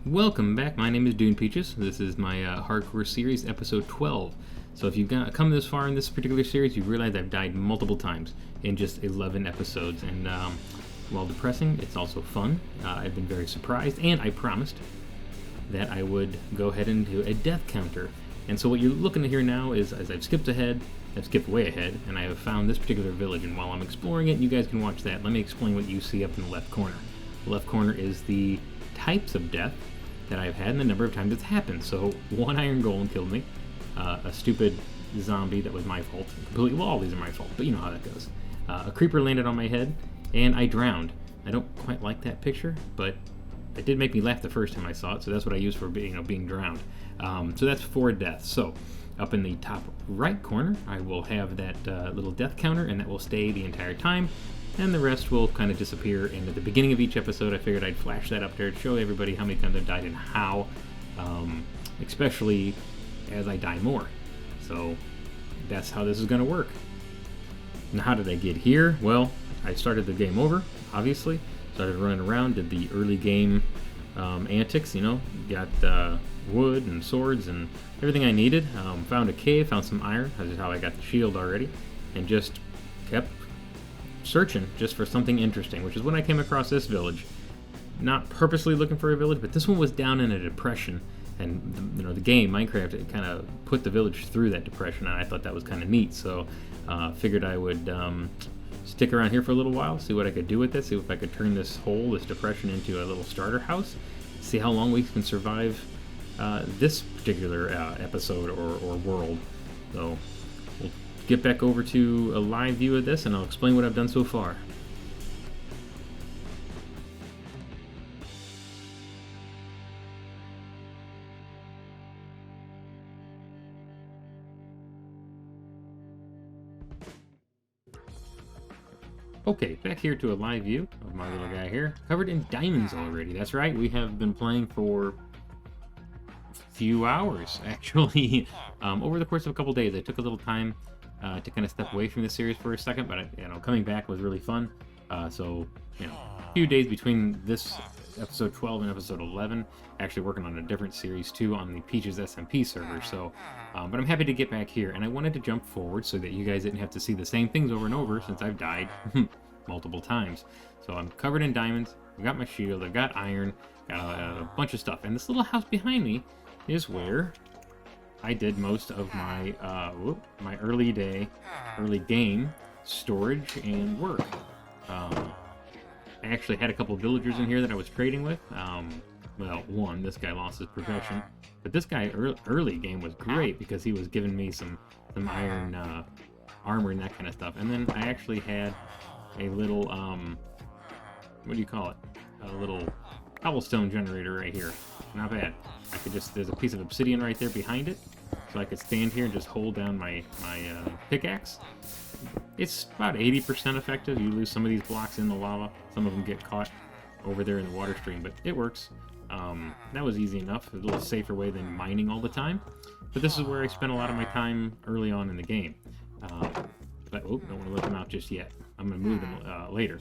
Welcome back. My name is Dune Peaches. This is my hardcore series, episode 12. So if you've come this far in this particular series, you've realized I've died multiple times in just 11 episodes. And while depressing, it's also fun. I've been very surprised, and I promised that I would go ahead and do a death counter. And so what you're looking at here now is, as I've skipped way ahead, and I have found this particular village. And while I'm exploring it, and you guys can watch that, let me explain what you see up in the left corner. The left corner is the types of death that I've had and the number of times it's happened. So one iron golem killed me, a stupid zombie that was my fault. Well, all these are my fault, but you know how that goes. A creeper landed on my head, and I drowned. I don't quite like that picture, but it did make me laugh the first time I saw it, so that's what I use for being drowned. So that's 4 deaths. So up in the top right corner, I will have that little death counter, and that will stay the entire time. And the rest will kind of disappear. And at the beginning of each episode, I figured I'd flash that up there to show everybody how many times I've died and how, especially as I die more. So that's how this is going to work. Now, how did I get here? Well, I started the game over, obviously. Started running around, did the early game antics, got wood and swords and everything I needed. Found a cave, found some iron. That's how I got the shield already. And just kept searching just for something interesting, which is when I came across this village. Not purposely looking for a village, but this one was down in a depression, and the game Minecraft, it kind of put the village through that depression, and I thought that was kind of neat. So figured I would stick around here for a little while, see what I could do with it, see if I could turn this depression into a little starter house, see how long we can survive this particular episode or world. So we'll get back over to a live view of this, and I'll explain what I've done so far. Okay, back here to a live view of my little guy here, covered in diamonds already. That's right, we have been playing for a few hours, actually. Over the course of a couple days. I took a little time to kind of step away from the series for a second, but coming back was really fun. So a few days between this episode 12 and episode 11, actually working on a different series too on the Peaches SMP server. So, but I'm happy to get back here, and I wanted to jump forward so that you guys didn't have to see the same things over and over since I've died multiple times. So I'm covered in diamonds. I've got my shield. I've got iron. Got a bunch of stuff, and this little house behind me is where I did most of my my early game storage and work. I actually had a couple of villagers in here that I was trading with. Well, one, this guy lost his profession, but this guy early game was great because he was giving me some iron armor and that kind of stuff. And then I actually had a little what do you call it? A little cobblestone generator right here. Not bad. There's a piece of obsidian right there behind it, so I could stand here and just hold down my pickaxe. It's about 80% effective. You lose some of these blocks in the lava. Some of them get caught over there in the water stream, but it works. That was easy enough. A little safer way than mining all the time. But this is where I spent a lot of my time early on in the game. But don't want to let them out just yet. I'm going to move them later.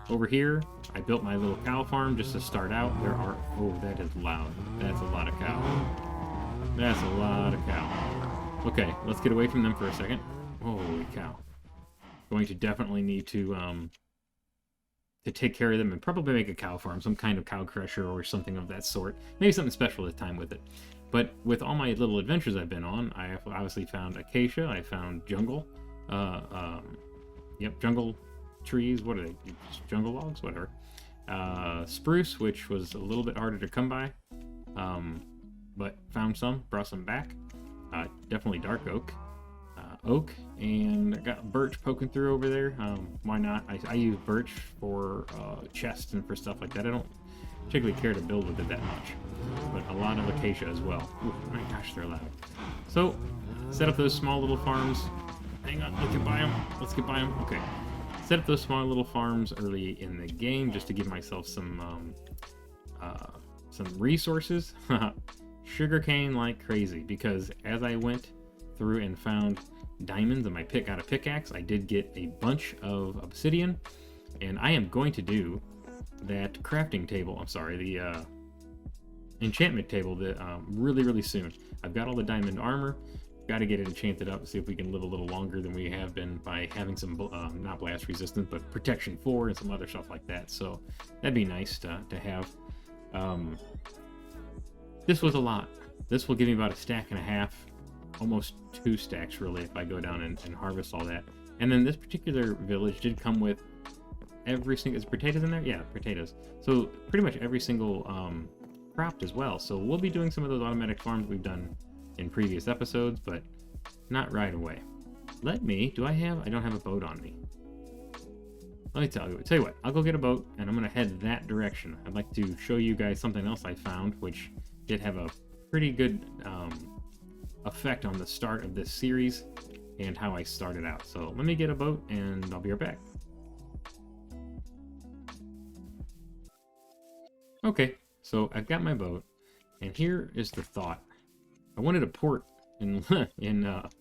Over here, I built my little cow farm just to start out. That is loud. That's a lot of cow. That's a lot of cow. Okay, let's get away from them for a second. Holy cow. Going to definitely need to take care of them and probably make a cow farm, some kind of cow crusher or something of that sort. Maybe something special this time with it. But with all my little adventures I've been on, I obviously found acacia, I found jungle, jungle trees, what are they? Just jungle logs? Whatever. Spruce, which was a little bit harder to come by, but found some, brought some back. Definitely dark oak. Oak, and I got birch poking through over there. Why not? I use birch for chests and for stuff like that. I don't particularly care to build with it that much, but a lot of acacia as well. Ooh, my gosh, they're loud. So, set up those small little farms. Hang on, let's get by them. Okay. Set up those small little farms early in the game just to give myself some resources. Sugarcane like crazy, because as I went through and found diamonds and got a pickaxe, I did get a bunch of obsidian, and I am going to do that crafting table. I'm sorry, enchantment table that really soon. I've got all the diamond armor. Got to get it enchanted up to see if we can live a little longer than we have been by having some, not blast resistant, but protection 4 and some other stuff like that. So that'd be nice to have. This was a lot. This will give me about a stack and a half, almost 2 stacks really, if I go down and harvest all that. And then this particular village did come with every single, is potatoes in there? Yeah, potatoes. So pretty much every single cropped as well. So we'll be doing some of those automatic farms we've done in previous episodes, but not right away. I don't have a boat on me. Let me tell you what, I'll go get a boat and I'm gonna head that direction. I'd like to show you guys something else I found, which did have a pretty good effect on the start of this series and how I started out. So let me get a boat and I'll be right back. Okay, so I've got my boat, and here is the thought. I wanted a port in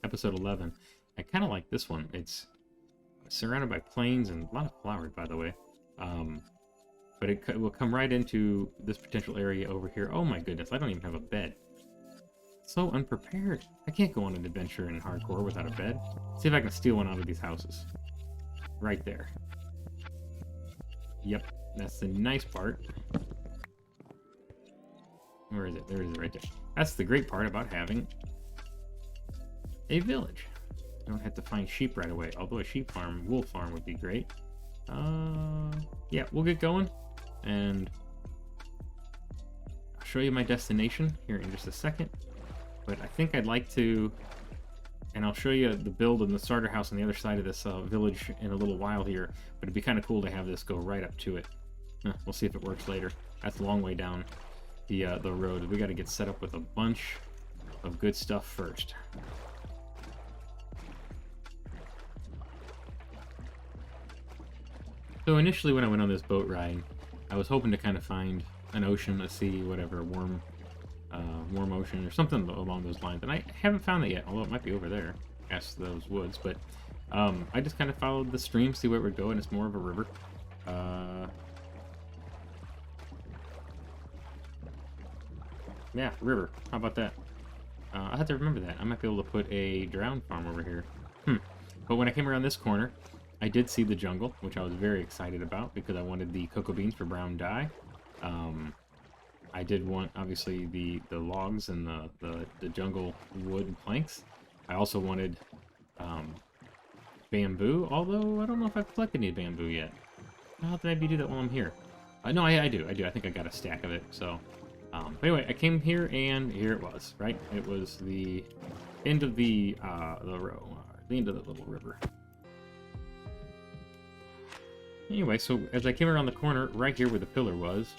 episode 11. I kind of like this one. It's surrounded by plains and a lot of flowers, by the way. But it will come right into this potential area over here. Oh my goodness, I don't even have a bed. So unprepared. I can't go on an adventure in hardcore without a bed. See if I can steal one out of these houses. Right there. Yep, that's the nice part. Where is it? There it is, right there. That's the great part about having a village. You don't have to find sheep right away, although a sheep farm, wool farm would be great. Yeah, we'll get going, and I'll show you my destination here in just a second. But I think I'd like to, and I'll show you the build and the starter house on the other side of this village in a little while here, but it'd be kind of cool to have this go right up to it. We'll see if it works later. That's a long way down the road. We got to get set up with a bunch of good stuff first. So initially when I went on this boat ride, I was hoping to kind of find an ocean, a sea, whatever, warm ocean or something along those lines. And I haven't found that yet, although it might be over there past those woods. But I just kind of followed the stream, see where it would go, and it's more of a river. Yeah, river. How about that? I'll have to remember that. I might be able to put a drown farm over here. But when I came around this corner, I did see the jungle, which I was very excited about because I wanted the cocoa beans for brown dye. I did want, obviously, the logs and the jungle wood and planks. I also wanted bamboo, although I don't know if I've collected any bamboo yet. I'll have to maybe do that while I'm here. No, I do. I think I got a stack of it, so... but anyway, I came here, and here it was, right? It was the end of the end of the little river. Anyway, so as I came around the corner, right here where the pillar was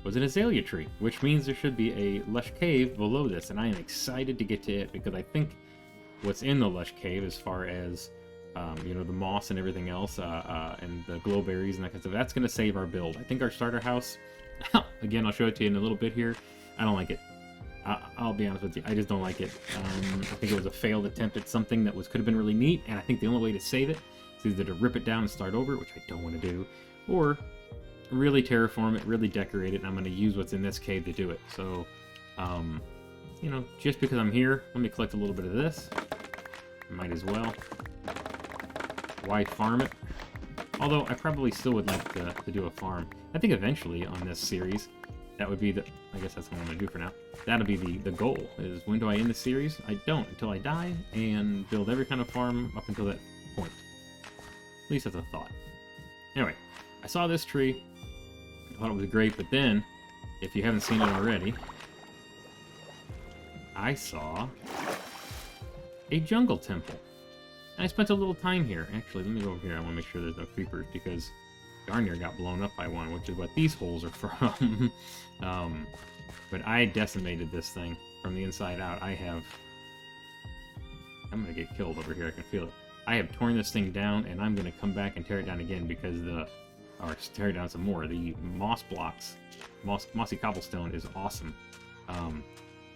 an azalea tree, which means there should be a lush cave below this, and I am excited to get to it because I think what's in the lush cave, as far as you know, the moss and everything else, and the glowberries and that kind of stuff, that's going to save our build. I think our starter house, again, I'll show it to you in a little bit here. I don't like it. I'll be honest with you, I just don't like it. I think it was a failed attempt at something that could have been really neat, and I think the only way to save it is either to rip it down and start over, which I don't want to do, or really terraform it, really decorate it, and I'm going to use what's in this cave to do it. So, you know, just because I'm here, let me collect a little bit of this. Might as well. Why farm it? Although I probably still would like to do a farm. I think eventually on this series, that would be I guess that's what I'm going to do for now. That'll be the goal, is when do I end the series? I don't, until I die, and build every kind of farm up until that point. At least that's a thought. Anyway, I saw this tree. I thought it was great, but then, if you haven't seen it already, I saw a jungle temple. And I spent a little time here. Actually, let me go over here. I want to make sure there's no creepers, because darn near got blown up by one, which is what these holes are from. But I decimated this thing from the inside out. I'm going to get killed over here. I can feel it. I have torn this thing down, and I'm going to come back and tear it down again because or tear it down some more. The moss blocks, mossy cobblestone is awesome.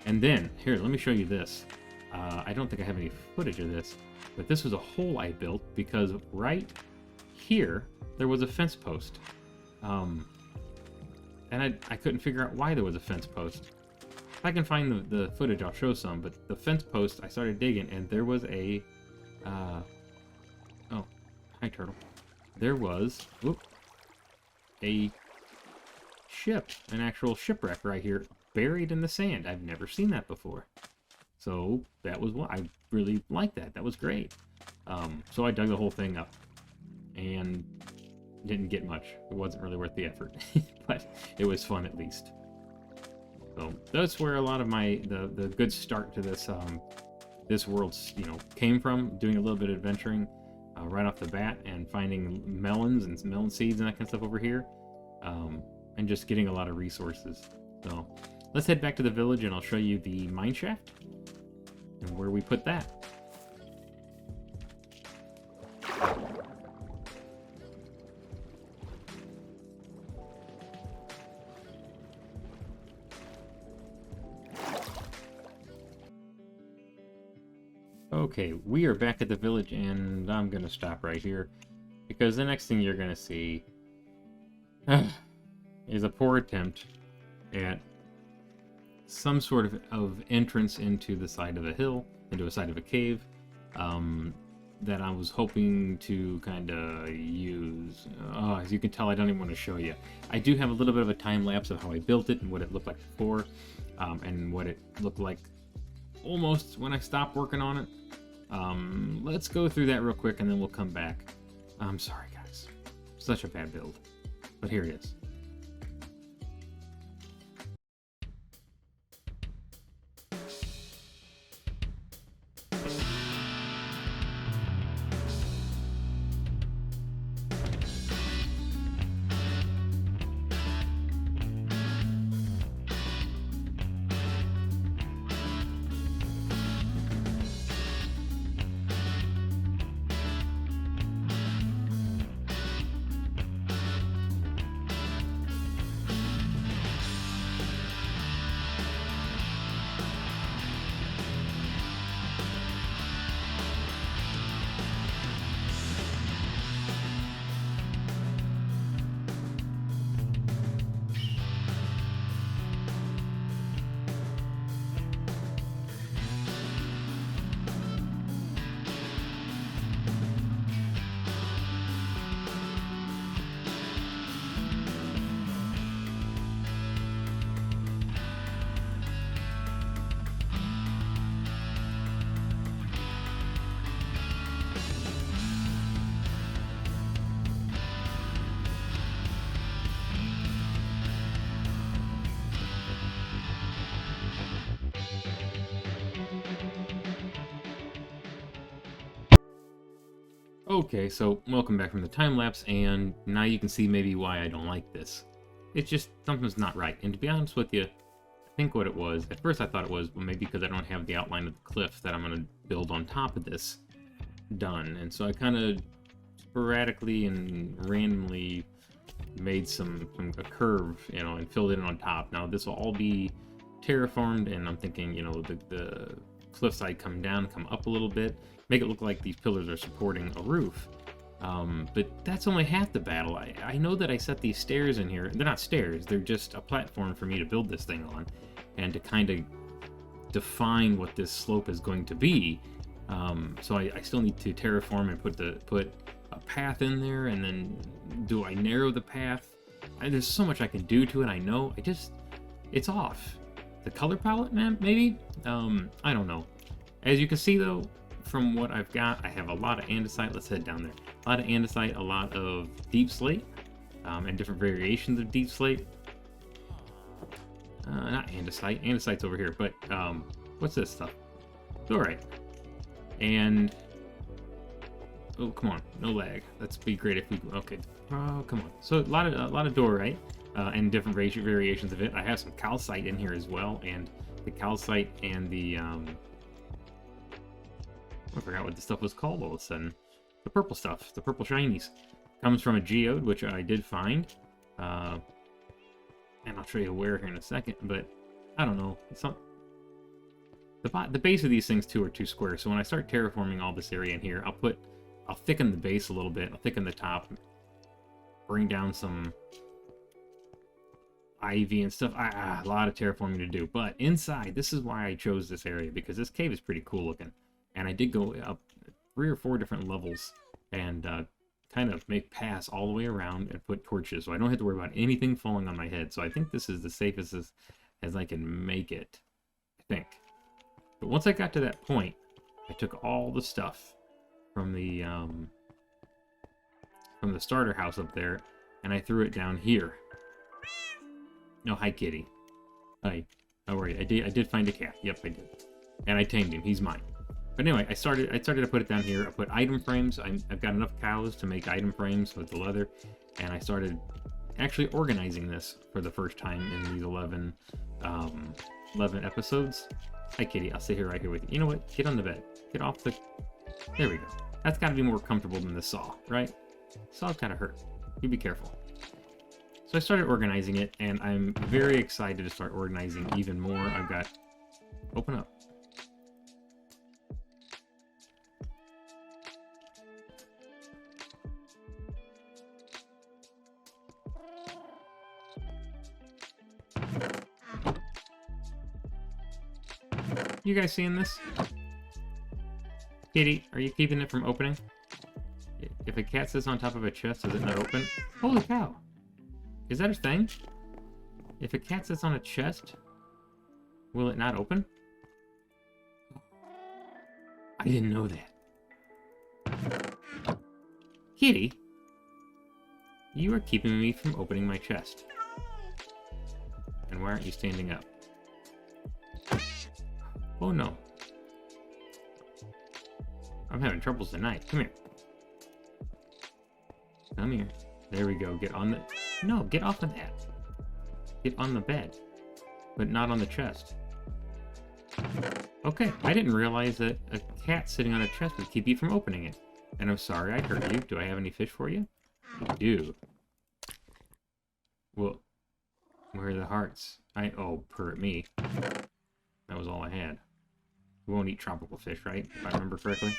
And then, here, let me show you this. I don't think I have any footage of this, but this was a hole I built because right here, there was a fence post. And I couldn't figure out why there was a fence post. If I can find the footage, I'll show some, but the fence post, I started digging, and there was a, oh, hi, turtle. There was, whoop, a ship, an actual shipwreck right here, buried in the sand. I've never seen that before. So that was what I really liked that. That was great. So I dug the whole thing up and didn't get much. It wasn't really worth the effort, but it was fun at least. So that's where a lot of my the good start to this this world, you know, came from. Doing a little bit of adventuring right off the bat and finding melons and melon seeds and that kind of stuff over here, and just getting a lot of resources. So let's head back to the village and I'll show you the mine shaft and where we put that. Okay, we are back at the village, and I'm gonna stop right here, because the next thing you're gonna see is a poor attempt at some sort of entrance into the side of a hill, into a side of a cave, that I was hoping to kind of use. As you can tell, I don't even want to show you. I do have a little bit of a time lapse of how I built it and what it looked like before, and what it looked like almost when I stopped working on it. Let's go through that real quick and then we'll come back. I'm sorry, guys. Such a bad build. But here it is. Okay, so welcome back from the time lapse, and now you can see maybe why I don't like this. It's just something's not right. And to be honest with you, I think what it was, at first I thought it was, well, maybe because I don't have the outline of the cliff that I'm going to build on top of this done. And so I kind of sporadically and randomly made a curve, you know, and filled it in on top. Now this will all be terraformed, and I'm thinking, you know, the cliffside come down, come up a little bit, make it look like these pillars are supporting a roof. But that's only half the battle. I know that I set these stairs in here. They're not stairs, they're just a platform for me to build this thing on, and to kind of define what this slope is going to be. So I still need to terraform and put a path in there, and then do I narrow the path? There's so much I can do to it, I know. It's off. The color palette, man, maybe? I don't know. As you can see, though, from what I've got, I have a lot of andesite. Let's head down there. A lot of andesite, a lot of deep slate, and different variations of deep slate. Not andesite. Andesite's over here, but what's this stuff? Diorite. And oh, come on, no lag. That'd be great if we. Okay. Oh, come on. So a lot of diorite, and different variations of it. I have some calcite in here as well, and the calcite and the I forgot what the stuff was called all of a sudden. The purple stuff, the purple shinies, comes from a geode, which I did find. And I'll show you where here in a second, but I don't know. The base of these things too are too square, so when I start terraforming all this area in here, I'll thicken the base a little bit, I'll thicken the top, bring down some ivy and stuff. A lot of terraforming to do. But inside, this is why I chose this area, because this cave is pretty cool looking. And I did go up 3 or 4 different levels and kind of make paths all the way around and put torches, so I don't have to worry about anything falling on my head. So I think this is the safest as I can make it, I think. But once I got to that point, I took all the stuff from the starter house up there, and I threw it down here. No, hi, kitty. Hi. How are you? I did find a cat. Yep, I did. And I tamed him. He's mine. But anyway, I started to put it down here. I put item frames. I've got enough cows to make item frames with the leather, and I started actually organizing this for the first time in these 11 episodes. Hi, kitty. I'll sit here right here with you. You know what? Get on the bed. Get off the... There we go. That's got to be more comfortable than the saw, right? Saw's kind of hurt. You be careful. So I started organizing it, and I'm very excited to start organizing even more. I've got... Open up. You guys seeing this? Kitty, are you keeping it from opening? If a cat sits on top of a chest, does it not open? Holy cow! Is that a thing? If a cat sits on a chest, will it not open? I didn't know that. Kitty, you are keeping me from opening my chest. And why aren't you standing up? Oh no. I'm having troubles tonight. Come here. Come here. There we go. Get on the... No, get off of that. Get on the bed. But not on the chest. Okay, I didn't realize that a cat sitting on a chest would keep you from opening it. And I'm sorry I hurt you. Do I have any fish for you? I do. Well, where are the hearts? Oh, per me. That was all I had. We won't eat tropical fish, right? If I remember correctly.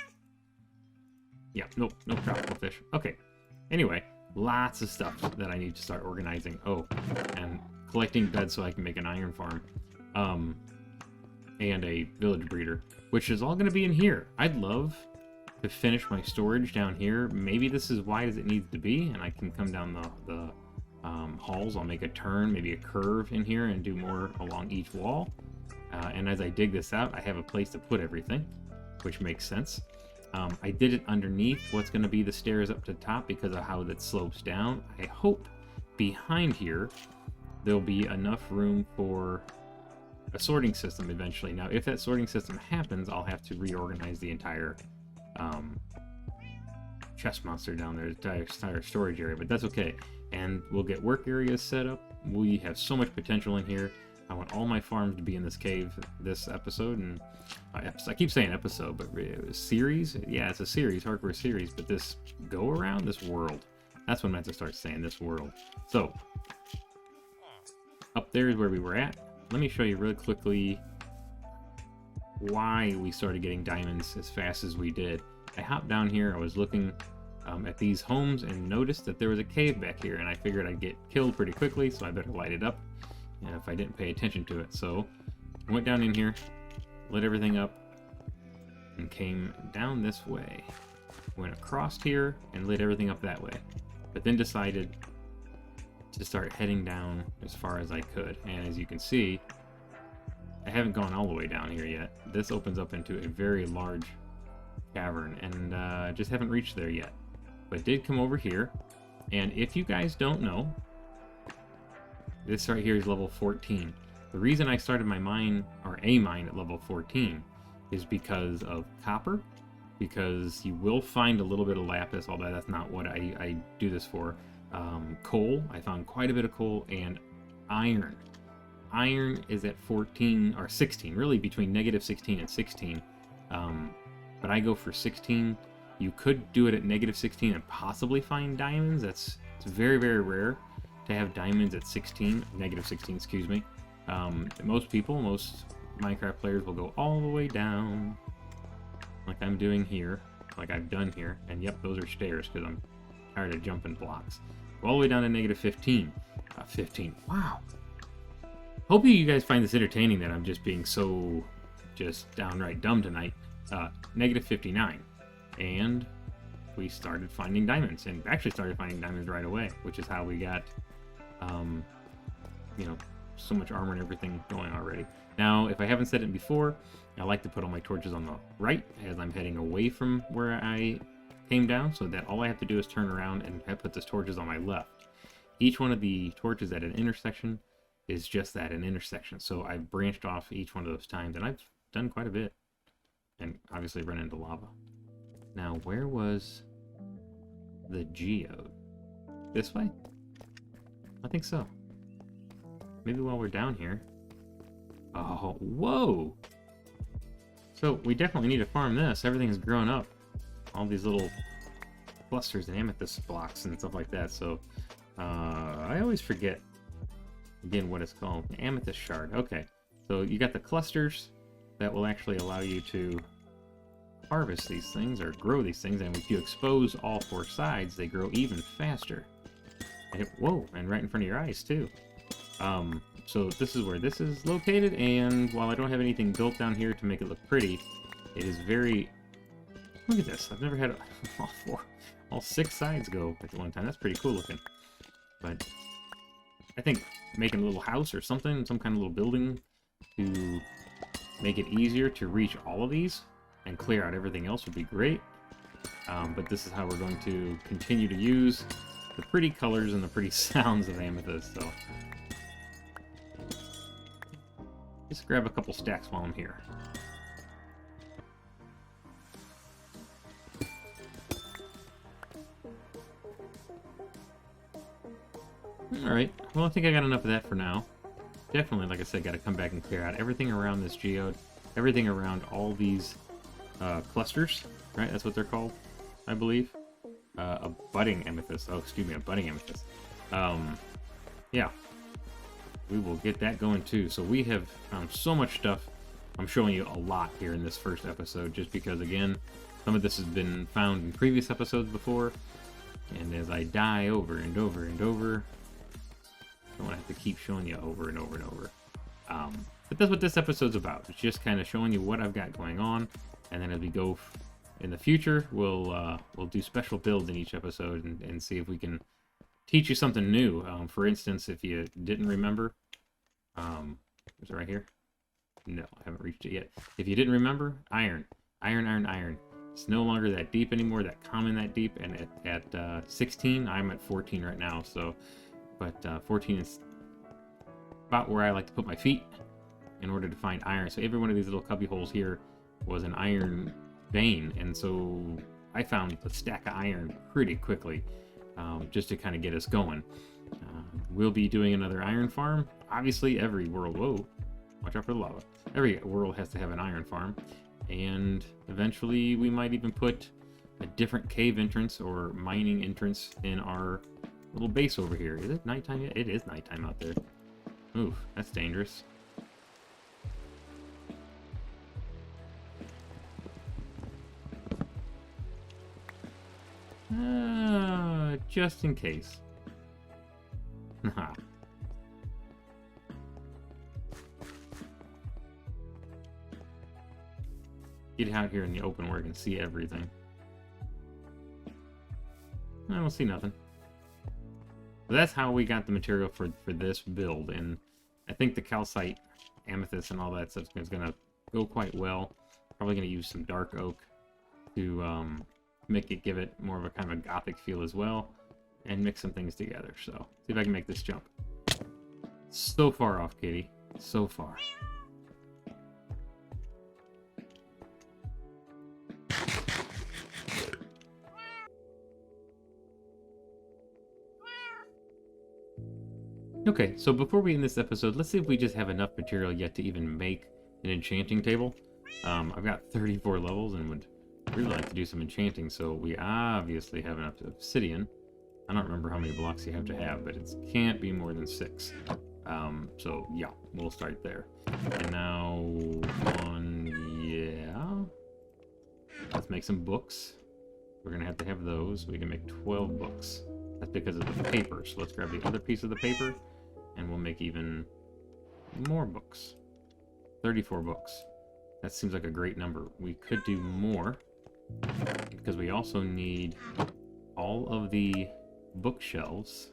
Yeah, nope, no tropical fish. Okay. Anyway, lots of stuff that I need to start organizing. Oh, and collecting beds so I can make an iron farm. And a village breeder, which is all going to be in here. I'd love to finish my storage down here. Maybe this is as wide as it needs to be, and I can come down the halls. I'll make a turn, maybe a curve in here, and do more along each wall. And as I dig this out, I have a place to put everything, which makes sense. I did it underneath what's going to be the stairs up to the top because of how that slopes down. I hope behind here there'll be enough room for a sorting system eventually. Now, if that sorting system happens, I'll have to reorganize the entire chest monster down there, the entire storage area, but that's okay. And we'll get work areas set up. We have so much potential in here. I want all my farms to be in this cave this episode, and I keep saying episode, but series? Yeah, it's a series, hardcore series, but this go-around, this world, that's what I meant to start saying, this world. So, up there is where we were at. Let me show you really quickly why we started getting diamonds as fast as we did. I hopped down here, I was looking at these homes and noticed that there was a cave back here, and I figured I'd get killed pretty quickly, so I better light it up. And if I didn't pay attention to it. So I went down in here, lit everything up, and came down this way. Went across here and lit everything up that way. But then decided to start heading down as far as I could. And as you can see, I haven't gone all the way down here yet. This opens up into a very large cavern, and I just haven't reached there yet. But did come over here, and if you guys don't know, this right here is level 14. The reason I started my mine, or a mine at level 14, is because of copper, because you will find a little bit of lapis, although that's not what I do this for. Coal, I found quite a bit of coal, and iron. Iron is at 14, or 16, really between negative 16 and 16. But I go for 16. You could do it at negative 16 and possibly find diamonds. It's very, very rare to have diamonds at 16, negative 16, excuse me. Most Minecraft players will go all the way down, like I'm doing here, like I've done here, and yep, those are stairs, because I'm tired of jumping blocks. Go all the way down to negative 15. 15, wow, Hope you guys find this entertaining that I'm just being so just downright dumb tonight. Negative 59. And we started finding diamonds, and actually started finding diamonds right away, which is how we got, you know, so much armor and everything going already. Now, if I haven't said it before, I like to put all my torches on the right as I'm heading away from where I came down, so that all I have to do is turn around and put the torches on my left. Each one of the torches at an intersection is just that, an intersection. So I've branched off each one of those times, and I've done quite a bit. And obviously run into lava. Now, where was the geode? This way? I think so. Maybe while we're down here. Oh, whoa! So we definitely need to farm this. Everything's grown up. All these little clusters and amethyst blocks and stuff like that. So I always forget, again, what it's called. Amethyst shard. Okay. So you got the clusters that will actually allow you to harvest these things or grow these things, and if you expose all four sides, they grow even faster. And whoa, and right in front of your eyes too. So this is where this is located, and while I don't have anything built down here to make it look pretty, it is very... Look at this, I've never had all six sides go at one time. That's pretty cool looking. But I think making a little house or something, some kind of little building to make it easier to reach all of these and clear out everything else would be great. But this is how we're going to continue to use the pretty colors and the pretty sounds of amethyst. So just grab a couple stacks while I'm here. Alright, well I think I got enough of that for now. Definitely, like I said, got to come back and clear out everything around this geode, everything around all these clusters, right? That's what they're called, I believe. A budding amethyst. Oh, excuse me, a budding amethyst. Yeah. We will get that going too. So we have found so much stuff. I'm showing you a lot here in this first episode, just because, again, some of this has been found in previous episodes before. And as I die over and over and over, I don't want to have to keep showing you over and over and over. But that's what this episode's about. It's just kind of showing you what I've got going on. And then as we go in the future, we'll do special builds in each episode and see if we can teach you something new. For instance, if you didn't remember, is it right here? No, I haven't reached it yet. If you didn't remember, iron. It's no longer that deep anymore, that common that deep. And at 16, I'm at 14 right now. So, but 14 is about where I like to put my feet in order to find iron. So every one of these little cubby holes here was an iron vein, and so I found a stack of iron pretty quickly, just to kind of get us going. We'll be doing another iron farm. Obviously, every world... Whoa, watch out for the lava. Every world has to have an iron farm, and eventually we might even put a different cave entrance or mining entrance in our little base over here. Is it nighttime yet? It is nighttime out there. Ooh, that's dangerous. Just in case. Get out here in the open where I can see everything. I don't see nothing. But that's how we got the material for this build, and I think the calcite, amethyst, and all that stuff is going to go quite well. Probably going to use some dark oak to give it more of a kind of a gothic feel as well, and mix some things together. So, see if I can make this jump. So far off, Kitty. So far. Okay, so before we end this episode, let's see if we just have enough material yet to even make an enchanting table. I've got 34 levels and would really like to do some enchanting, so we obviously have enough obsidian. I don't remember how many blocks you have to have, but it can't be more than 6. So yeah, we'll start there. And now, let's make some books. We're gonna have to have those. We can make 12 books. That's because of the paper. So let's grab the other piece of the paper, and we'll make even More books. 34 books. That seems like a great number. We could do more, because we also need all of the bookshelves.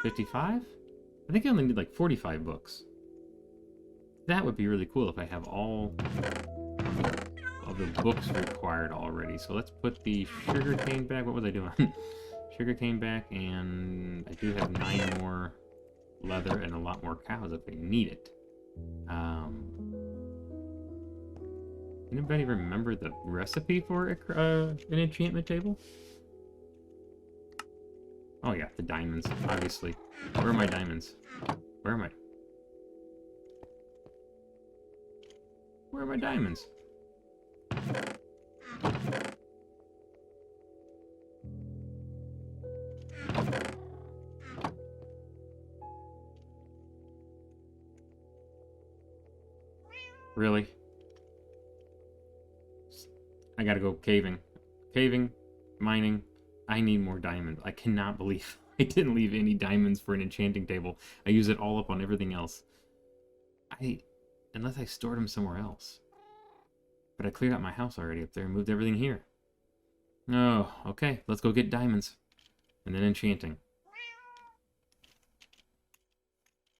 55? I think I only need like 45 books. That would be really cool if I have all of the books required already. So let's put the sugarcane back. What was I doing? Sugarcane back, and I do have 9 more leather and a lot more cows if we need it. Anybody remember the recipe for an enchantment table? Oh yeah, the diamonds, obviously. Where are my diamonds? Where am I? Where are my diamonds? Really? I gotta go caving. Caving, mining. I need more diamonds. I cannot believe I didn't leave any diamonds for an enchanting table. I use it all up on everything else. Unless I stored them somewhere else. But I cleared out my house already up there and moved everything here. Oh, okay. Let's go get diamonds. And then enchanting.